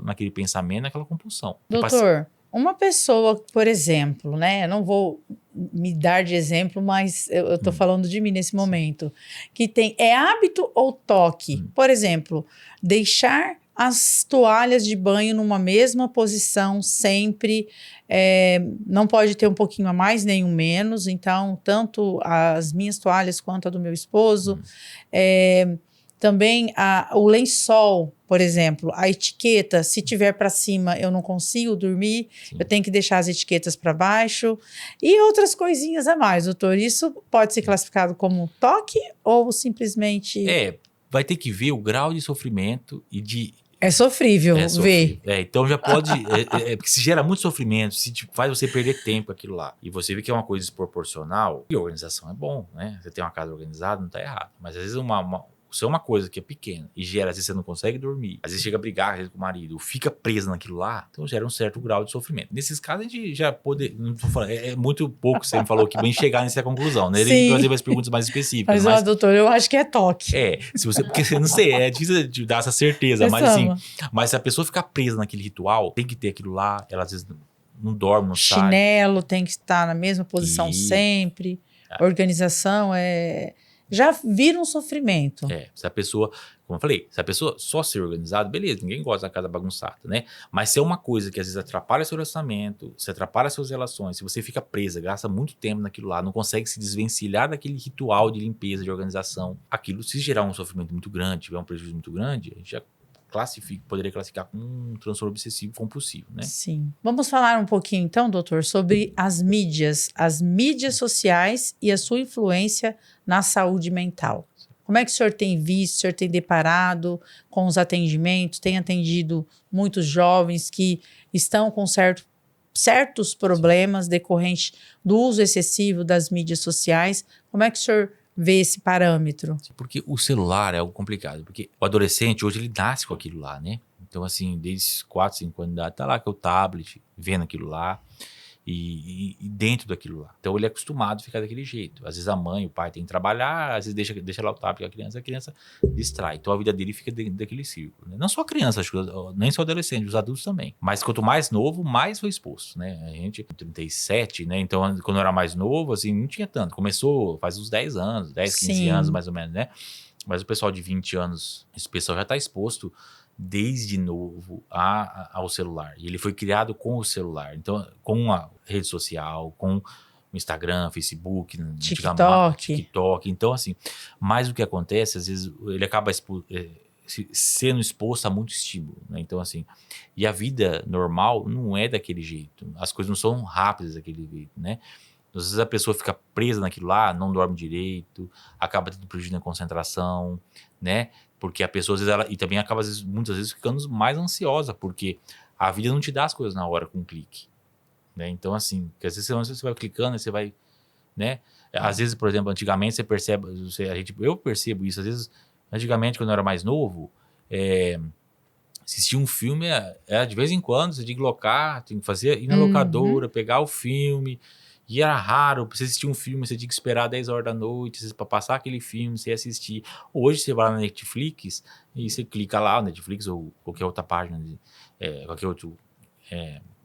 [SPEAKER 2] naquele pensamento, naquela compulsão.
[SPEAKER 1] Doutor, uma pessoa, por exemplo, né? Eu não vou me dar de exemplo, mas eu tô falando de mim nesse momento. Que é hábito ou toque? Por exemplo, deixar as toalhas de banho numa mesma posição sempre, não pode ter um pouquinho a mais nem um menos, então tanto as minhas toalhas quanto a do meu esposo, também o lençol, por exemplo, a etiqueta, se tiver para cima eu não consigo dormir, eu tenho que deixar as etiquetas para baixo e outras coisinhas a mais, doutor. Isso pode ser classificado como toque ou simplesmente...
[SPEAKER 2] Vai ter que ver o grau de sofrimento e
[SPEAKER 1] É sofrível
[SPEAKER 2] É
[SPEAKER 1] ver.
[SPEAKER 2] sofrível. Então já pode. Porque se gera muito sofrimento, se tipo, faz você perder tempo com aquilo lá. E você vê que é uma coisa desproporcional. E organização é bom, né? Você tem uma casa organizada, não tá errado. Mas às vezes se é uma coisa que é pequena e gera, às vezes você não consegue dormir, às vezes chega a brigar às vezes, com o marido, ou fica preso naquilo lá, então gera um certo grau de sofrimento. Nesses casos, a gente já pode. Não tô falando, é muito pouco que você me falou que vem chegar nessa conclusão, né? Ele
[SPEAKER 1] Sim.
[SPEAKER 2] fazer mais perguntas mais específicas,
[SPEAKER 1] Mas, ó,
[SPEAKER 2] mas.
[SPEAKER 1] doutor, eu acho que é toque.
[SPEAKER 2] Se você. Porque eu não sei, é difícil de dar essa certeza, mas assim.
[SPEAKER 1] Pensamos.
[SPEAKER 2] Mas se a pessoa ficar presa naquele ritual, tem que ter aquilo lá, ela às vezes não dorme, não sai.
[SPEAKER 1] Chinelo tem que estar na mesma posição
[SPEAKER 2] E
[SPEAKER 1] sempre. Organização já vira um sofrimento.
[SPEAKER 2] se a pessoa, como eu falei, se a pessoa só ser organizada, beleza, ninguém gosta da casa bagunçada, né? Mas se é uma coisa que às vezes atrapalha seu relacionamento, se atrapalha suas relações, se você fica presa, gasta muito tempo naquilo lá, não consegue se desvencilhar daquele ritual de limpeza, de organização, aquilo se gerar um sofrimento muito grande, tiver um prejuízo muito grande, a gente já poderia classificar como um transtorno obsessivo compulsivo, né?
[SPEAKER 1] Sim. Vamos falar um pouquinho então, doutor, sobre as mídias sociais e a sua influência na saúde mental. Como é que o senhor tem visto, o senhor tem deparado com os atendimentos, tem atendido muitos jovens que estão com certos problemas decorrentes do uso excessivo das mídias sociais? Como é que o senhor vê esse parâmetro?
[SPEAKER 2] Porque o celular é algo complicado, porque o adolescente hoje ele nasce com aquilo lá, né? Então assim, desde 4, 5 anos de idade, tá lá com o tablet, vendo aquilo lá e dentro daquilo lá. Então ele é acostumado a ficar daquele jeito. Às vezes a mãe, o pai tem que trabalhar, às vezes deixa lá o tablet com a criança distrai. Então a vida dele fica daquele círculo, né? Não só a criança, acho que nem só o adolescente, os adultos também. Mas quanto mais novo, mais foi exposto, né? A gente, 37, né? Então quando eu era mais novo, assim, não tinha tanto. Começou faz uns 10 anos, 10, 15
[SPEAKER 1] Sim.
[SPEAKER 2] anos mais ou menos, né? Mas o pessoal de 20 anos, esse pessoal já está exposto desde novo ao celular. E ele foi criado com o celular. Então, com a rede social, com o Instagram, Facebook, TikTok. Então, assim, mas o que acontece, às vezes, ele acaba sendo exposto a muito estímulo, né? Então, assim, e a vida normal não é daquele jeito. As coisas não são rápidas daquele jeito, né? Às vezes a pessoa fica presa naquilo lá, não dorme direito, acaba tendo prejuízo na concentração, né? Porque a pessoa, às vezes, e também acaba, muitas vezes, ficando mais ansiosa, porque a vida não te dá as coisas na hora com um clique, né? Então, assim, que às vezes você vai clicando e você vai, né? Às vezes, por exemplo, antigamente você percebe, eu percebo isso, às vezes, antigamente, quando eu era mais novo, assistir um filme, de vez em quando, você tinha que locar, tinha que ir na locadora, pegar o filme. E era raro, pra você assistir um filme, você tinha que esperar 10 horas da noite para passar aquele filme, você ia assistir. Hoje você vai lá na Netflix e você clica lá, no Netflix ou qualquer outra página, qualquer outro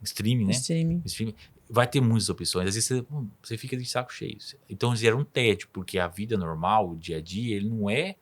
[SPEAKER 2] streaming, né? Streaming. Vai ter muitas opções. Às vezes você fica de saco cheio. Então gera um tédio, porque a vida normal, o dia a dia, ele não é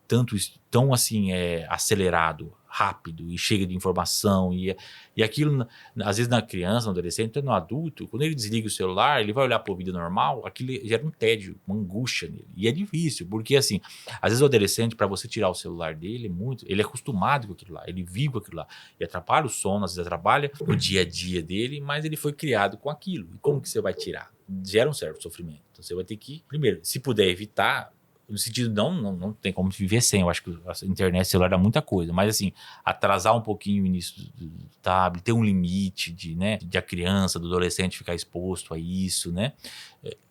[SPEAKER 2] tão assim, acelerado, rápido e chega de informação. E aquilo, às vezes na criança, no adolescente, até no adulto, quando ele desliga o celular, ele vai olhar para a vida normal, aquilo gera um tédio, uma angústia nele. E é difícil, porque assim, às vezes o adolescente, para você tirar o celular dele, ele é acostumado com aquilo lá, ele vive com aquilo lá. E atrapalha o sono, às vezes atrapalha o dia a dia dele, mas ele foi criado com aquilo. E como que você vai tirar? Gera um certo sofrimento. Então você vai ter que, primeiro, se puder evitar, no sentido, não tem como viver sem. Eu acho que a internet, celular dá muita coisa. Mas, assim, atrasar um pouquinho o início do tablet, ter um limite de a criança, do adolescente ficar exposto a isso, né?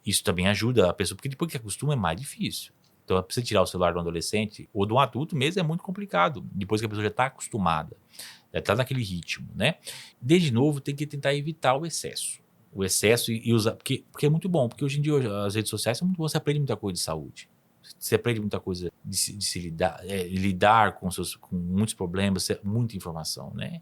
[SPEAKER 2] Isso também ajuda a pessoa, porque depois que acostuma é mais difícil. Então, pra você tirar o celular de um adolescente ou de um adulto mesmo é muito complicado. Depois que a pessoa já está acostumada, já está naquele ritmo, né? Desde novo, tem que tentar evitar o excesso. O excesso e usar... Porque é muito bom, porque hoje em dia as redes sociais são muito boas, você aprende muita coisa de saúde. Você aprende muita coisa de se lidar com muitos problemas, muita informação, né?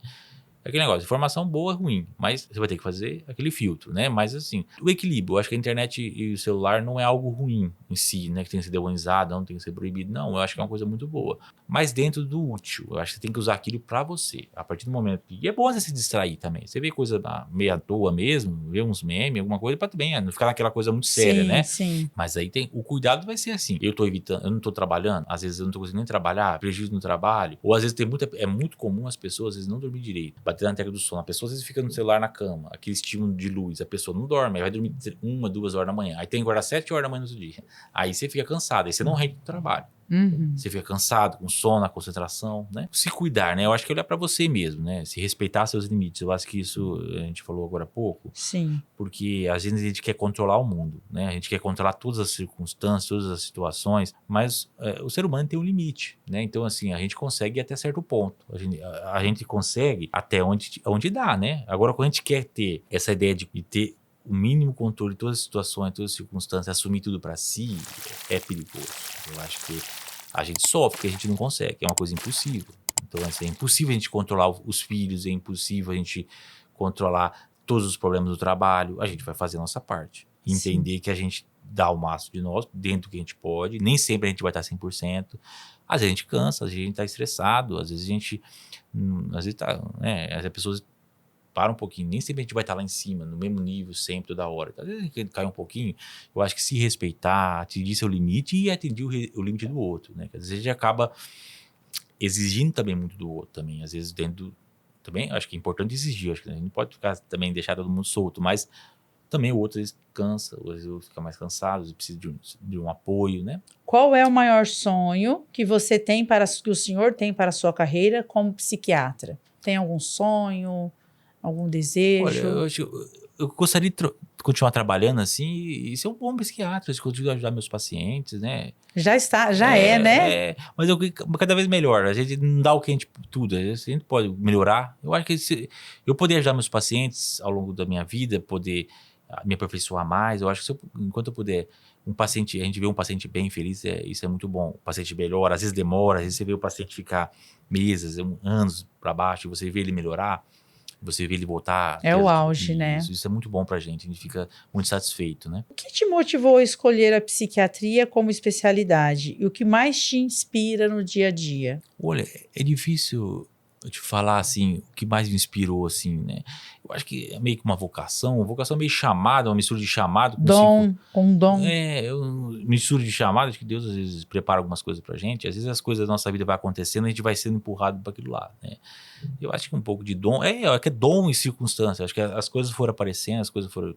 [SPEAKER 2] Aquele negócio, informação boa é ruim, mas você vai ter que fazer aquele filtro, né? Mas assim, o equilíbrio, eu acho que a internet e o celular não é algo ruim em si, né? Que tem que ser demonizado, não tem que ser proibido, não. Eu acho que é uma coisa muito boa. Mas dentro do útil, eu acho que você tem que usar aquilo pra você. A partir do momento que... E é bom você se distrair também. Você vê coisa meio à toa mesmo, vê uns memes, alguma coisa, pra também não ficar naquela coisa muito séria, né?
[SPEAKER 1] Sim.
[SPEAKER 2] Mas aí o cuidado vai ser assim. Eu tô evitando, eu não tô trabalhando, às vezes eu não tô conseguindo nem trabalhar, prejuízo no trabalho, ou às vezes é muito comum as pessoas, às vezes, não dormir direito, bater na tecla do sono. A pessoa às vezes fica no celular na cama, aquele estímulo de luz, a pessoa não dorme, aí vai dormir 1, 2 horas da manhã, aí tem que acordar 7 horas da manhã no outro dia. aí você fica cansado, aí você não rende do trabalho. Você fica cansado, com sono, a concentração, né? Se cuidar, né? Eu acho que olhar para você mesmo, né? Se respeitar seus limites. Eu acho que isso a gente falou agora há pouco.
[SPEAKER 1] Sim.
[SPEAKER 2] Porque às vezes a gente quer controlar o mundo, né? A gente quer controlar todas as circunstâncias, todas as situações, mas o ser humano tem um limite, né? Então, assim, a gente consegue ir até certo ponto. A gente consegue até onde dá, né? Agora, quando a gente quer ter essa ideia de ter o mínimo controle de todas as situações, todas as circunstâncias, assumir tudo para si, é perigoso. Eu acho que a gente sofre porque a gente não consegue, é uma coisa impossível. Então, assim, é impossível a gente controlar os filhos, é impossível a gente controlar todos os problemas do trabalho. A gente vai fazer a nossa parte. Entender que a gente dá o máximo de nós, dentro do que a gente pode. Nem sempre a gente vai estar 100%. Às vezes a gente cansa, às vezes a gente está estressado, às vezes a gente... às vezes tá, né, as pessoas param um pouquinho. Nem sempre a gente vai estar lá em cima, no mesmo nível, sempre, toda hora. Às vezes a gente cai um pouquinho. Eu acho que se respeitar, atingir seu limite e atingir o limite do outro, né? Às vezes a gente acaba exigindo também muito do outro também. Às vezes dentro também, acho que é importante exigir. Acho que a gente não pode ficar também deixar todo mundo solto, mas também o outro às vezes cansa, às vezes fica mais cansado, às vezes precisa de um apoio, né?
[SPEAKER 1] Qual é o maior sonho que você tem que o senhor tem para a sua carreira como psiquiatra? Tem algum sonho, algum desejo?
[SPEAKER 2] Olha, eu gostaria de continuar trabalhando assim e ser um bom psiquiatra, continuar a ajudar meus pacientes, né?
[SPEAKER 1] Já é, né?
[SPEAKER 2] Mas cada vez melhor. A gente não dá o que a gente tudo. A gente pode melhorar. Eu acho que eu poder ajudar meus pacientes ao longo da minha vida, poder me aperfeiçoar mais. Eu acho que enquanto eu puder, a gente vê um paciente bem feliz, isso é muito bom. O paciente melhora, às vezes demora, às vezes você vê o paciente ficar meses, anos para baixo, e você vê ele melhorar. Você vê ele voltar.
[SPEAKER 1] É o auge, né?
[SPEAKER 2] Isso é muito bom pra gente. A gente fica muito satisfeito, né?
[SPEAKER 1] O que te motivou a escolher a psiquiatria como especialidade? E o que mais te inspira no dia a dia?
[SPEAKER 2] Olha, é difícil eu te falar, assim, o que mais me inspirou, assim, né? Eu acho que é meio que uma vocação meio chamada, uma mistura de chamado com
[SPEAKER 1] um dom.
[SPEAKER 2] Mistura de chamada, acho que Deus às vezes prepara algumas coisas pra gente. Às vezes as coisas da nossa vida vai acontecendo e a gente vai sendo empurrado para aquilo lá, né? Eu acho que um pouco de dom, que é dom e circunstância. Acho que as coisas foram aparecendo, as coisas foram,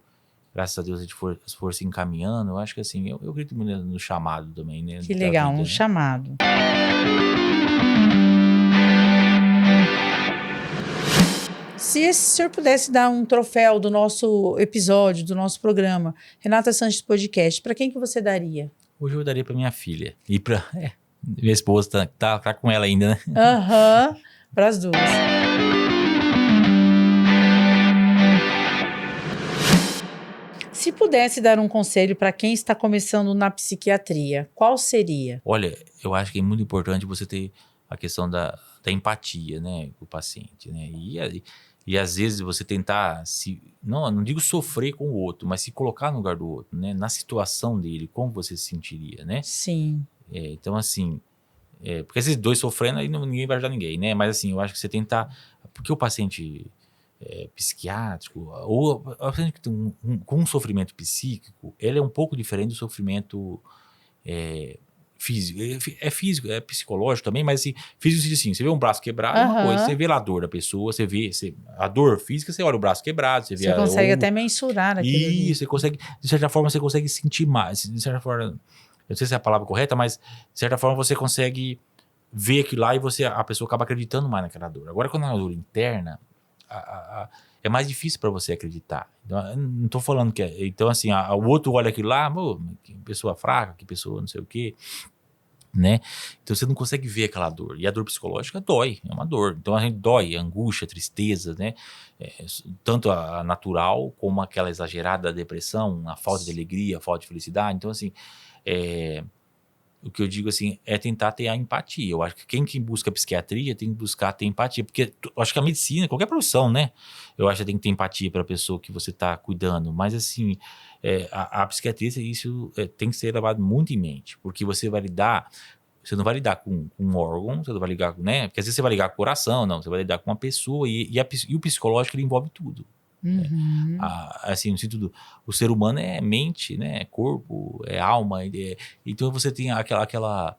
[SPEAKER 2] graças a Deus, a gente for se encaminhando. Eu acho que assim, eu acredito muito no chamado também, né?
[SPEAKER 1] Que legal, um chamado. Se o senhor pudesse dar um troféu do nosso episódio, do nosso programa, Renata Sanches Podcast, para quem que você daria?
[SPEAKER 2] Hoje eu daria para minha filha. E para minha esposa, tá com ela ainda, né?
[SPEAKER 1] Para as duas. Se pudesse dar um conselho para quem está começando na psiquiatria, qual seria?
[SPEAKER 2] Olha, eu acho que é muito importante você ter a questão da empatia, né, com o paciente, né? E às vezes você tentar não digo sofrer com o outro, mas se colocar no lugar do outro, né? Na situação dele, como você se sentiria, né?
[SPEAKER 1] Sim.
[SPEAKER 2] Então, assim, porque esses dois sofrendo, aí ninguém vai ajudar ninguém, né? Mas assim, eu acho que você tentar... Porque o paciente psiquiátrico, ou o paciente que tem com um sofrimento psíquico, ele é um pouco diferente do sofrimento físico. É físico, é psicológico também, mas assim, físico assim, você vê um braço quebrado, é uma coisa, você vê lá a dor da pessoa, você vê a dor física, você olha o braço quebrado, você vê
[SPEAKER 1] consegue até mensurar aquilo ali.
[SPEAKER 2] Você consegue, de certa forma, você consegue sentir mais, de certa forma, eu não sei se é a palavra correta, mas de certa forma você consegue ver aquilo lá e a pessoa acaba acreditando mais naquela dor. Agora, quando é uma dor interna, é mais difícil para você acreditar. Então, não estou falando que então assim, o outro olha aquilo lá, que pessoa fraca, que pessoa não sei o quê, né? Então você não consegue ver aquela dor. E a dor psicológica dói, é uma dor. Então a gente dói, angústia, tristeza, né? Tanto a natural como aquela exagerada depressão, a falta de alegria, a falta de felicidade. Então assim, o que eu digo assim é tentar ter a empatia. Eu acho que quem busca psiquiatria tem que buscar ter empatia, porque eu acho que a medicina, qualquer profissão, né? Eu acho que tem que ter empatia para a pessoa que você está cuidando. Mas assim, a psiquiatria, isso tem que ser levado muito em mente, porque você não vai lidar com um órgão, você não vai lidar com, né? Porque às vezes você vai lidar com o coração, não, você vai lidar com uma pessoa e o psicológico ele envolve tudo. Assim, no sentido o ser humano é mente, né? É corpo, é alma, então você tem aquela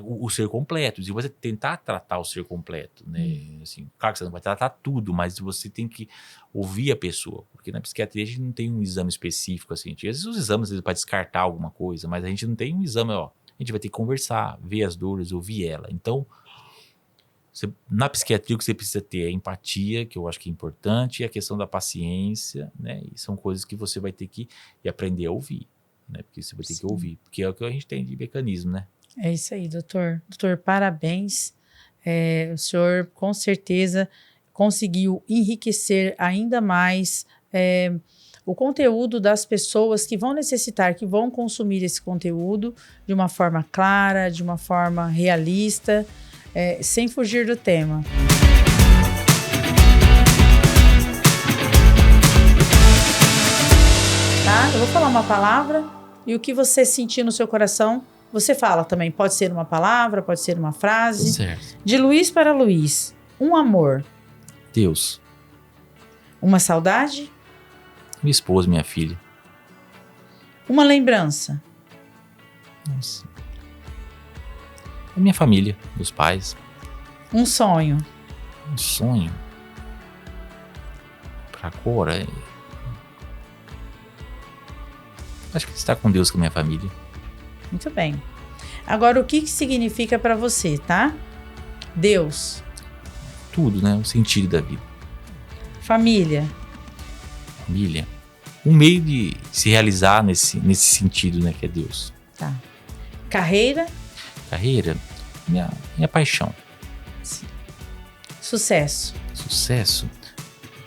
[SPEAKER 2] o ser completo. E você tentar tratar o ser completo, né? Assim, claro que você não vai tratar tudo, mas você tem que ouvir a pessoa. Porque na psiquiatria a gente não tem um exame específico, assim. Às vezes os exames para descartar alguma coisa, mas a gente não tem um exame, ó. A gente vai ter que conversar, ver as dores, ouvir ela. Então, na psiquiatria o que você precisa ter é empatia, que eu acho que é importante, e a questão da paciência, né? E são coisas que você vai ter que aprender a ouvir, né? Porque você vai ter que ouvir, porque é o que a gente tem de mecanismo, né?
[SPEAKER 1] É isso aí, doutor. Doutor, parabéns. O senhor, com certeza, conseguiu enriquecer ainda mais o conteúdo das pessoas que vão necessitar, que vão consumir esse conteúdo de uma forma clara, de uma forma realista, sem fugir do tema. Tá? Eu vou falar uma palavra e o que você sentir no seu coração, você fala também. Pode ser uma palavra, pode ser uma frase.
[SPEAKER 2] Certo.
[SPEAKER 1] De Luiz para Luiz, um amor.
[SPEAKER 2] Deus.
[SPEAKER 1] Uma saudade.
[SPEAKER 2] Minha esposa, minha filha.
[SPEAKER 1] Uma lembrança.
[SPEAKER 2] Nossa. A minha família, meus pais.
[SPEAKER 1] Um sonho.
[SPEAKER 2] Um sonho. Pra agora. Acho que estar com Deus, com a minha família.
[SPEAKER 1] Muito bem. Agora, o que significa para você, tá? Deus.
[SPEAKER 2] Tudo, né? O sentido da vida.
[SPEAKER 1] Família.
[SPEAKER 2] Família. Um meio de se realizar nesse sentido, né? Que é Deus.
[SPEAKER 1] Tá. Carreira.
[SPEAKER 2] Carreira. Minha paixão.
[SPEAKER 1] Sim. Sucesso.
[SPEAKER 2] Sucesso.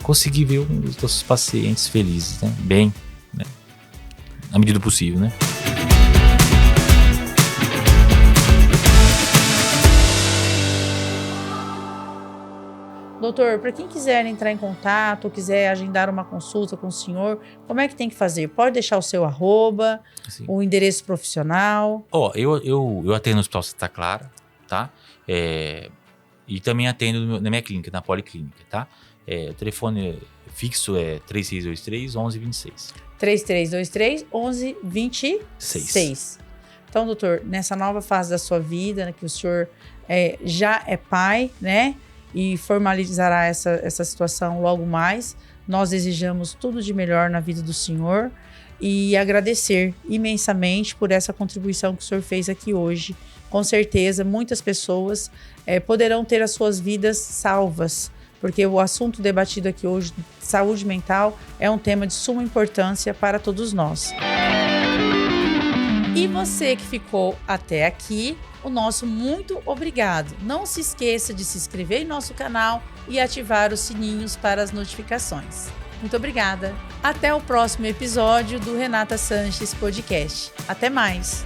[SPEAKER 2] Conseguir ver os nossos pacientes felizes, né? Bem, né? Na medida do possível, né?
[SPEAKER 1] Doutor, para quem quiser entrar em contato, ou quiser agendar uma consulta com o senhor, como é que tem que fazer? Pode deixar o seu arroba, o endereço profissional.
[SPEAKER 2] Eu atendo no Hospital Santa Clara, tá? E também atendo na minha clínica, na Policlínica, tá? O telefone fixo é 3623-1126.
[SPEAKER 1] 3323-1126. Então, doutor, nessa nova fase da sua vida, né, que o senhor já é pai, né? E formalizará essa situação logo mais. Nós desejamos tudo de melhor na vida do senhor e agradecer imensamente por essa contribuição que o senhor fez aqui hoje. Com certeza, muitas pessoas poderão ter as suas vidas salvas, porque o assunto debatido aqui hoje, saúde mental, é um tema de suma importância para todos nós. E você que ficou até aqui, o nosso muito obrigado. Não se esqueça de se inscrever em nosso canal e ativar os sininhos para as notificações. Muito obrigada. Até o próximo episódio do Renata Sanches Podcast. Até mais!